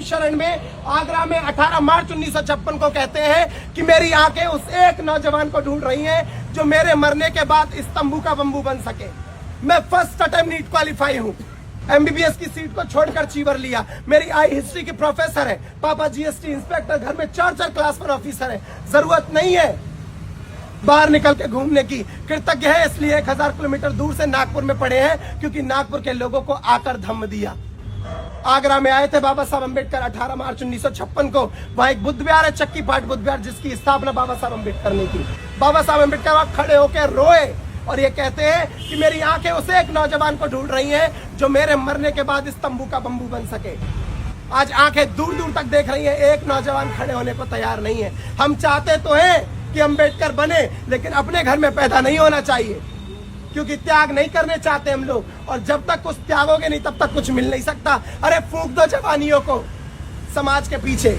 शरण में आगरा में 18 मार्च 1956 को कहते हैं कि मेरी आंखें उस एक नौजवान को ढूंढ रही हैं जो मेरे मरने के बाद इस तंबू का बंबू बन सके। मैं फर्स्ट अटेम्प्ट नीट क्वालिफाई हूं, एमबीबीएस की सीट को छोड़कर चीवर लिया। मेरी आई हिस्ट्री की प्रोफेसर है, पापा जीएसटी इंस्पेक्टर, घर में 4 क्लास पर ऑफिसर है। जरूरत नहीं है बाहर निकल के घूमने की। कृतज्ञ है इसलिए 1000 किलोमीटर दूर से नागपुर में पड़े हैं क्योंकि नागपुर के लोगों को आकर धम्म दिया। आगरा में आए थे बाबा साहब अम्बेडकर 18 मार्च 1956 को। वहां एक बुद्ध विहार है, चक्की पाट बुद्ध विहार, जिसकी स्थापना बाबा साहब अम्बेडकर ने की। बाबा साहब अम्बेडकर वहां खड़े होकर रोए और ये कहते हैं कि मेरी आंखें उस एक नौजवान को ढूंढ रही हैं जो मेरे मरने के बाद इस तंबू का बंबू बन सके। आज आंखें दूर दूर तक देख रही हैं, एक नौजवान खड़े होने को तैयार नहीं है। हम चाहते तो हैं कि अम्बेडकर बने, लेकिन अपने घर में पैदा नहीं होना चाहिए क्योंकि त्याग नहीं करने चाहते हम लोग, और जब तक कुछ त्यागोगे नहीं तब तक कुछ मिल नहीं सकता। अरे फूंक दो जवानियों को समाज के पीछे,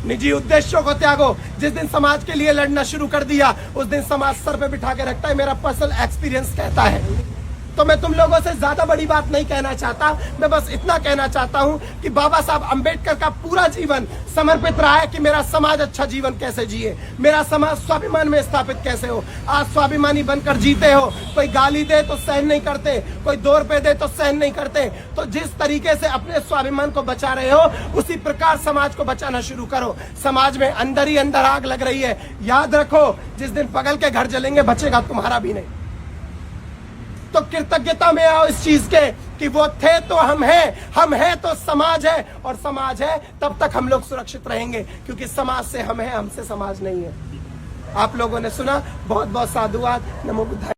निजी उद्देश्यों को त्यागो। जिस दिन समाज के लिए लड़ना शुरू कर दिया उस दिन समाज सर पे बिठा के रखता है, मेरा पर्सनल एक्सपीरियंस कहता है। तो मैं तुम लोगों से ज्यादा बड़ी बात नहीं कहना चाहता, मैं बस इतना कहना चाहता हूं कि बाबा साहब अम्बेडकर का पूरा जीवन समर्पित रहा है कि मेरा समाज अच्छा जीवन कैसे जिए, मेरा समाज स्वाभिमान में स्थापित कैसे हो। आज स्वाभिमानी बनकर जीते हो, कोई गाली दे तो सहन नहीं करते, कोई 2 रुपए दे तो सहन नहीं करते। तो जिस तरीके से अपने स्वाभिमान को बचा रहे हो उसी प्रकार समाज को बचाना शुरू करो। समाज में अंदर ही अंदर आग लग रही है, याद रखो जिस दिन बगल के घर जलेंगे बचेगा तुम्हारा भी नहीं। तो कृतज्ञता में आओ इस चीज के कि वो थे तो हम हैं तो समाज है, और समाज है तब तक हम लोग सुरक्षित रहेंगे क्योंकि समाज से हम हैं, हमसे समाज नहीं है। आप लोगों ने सुना, बहुत बहुत साधुवाद। नमो बुद्धाय।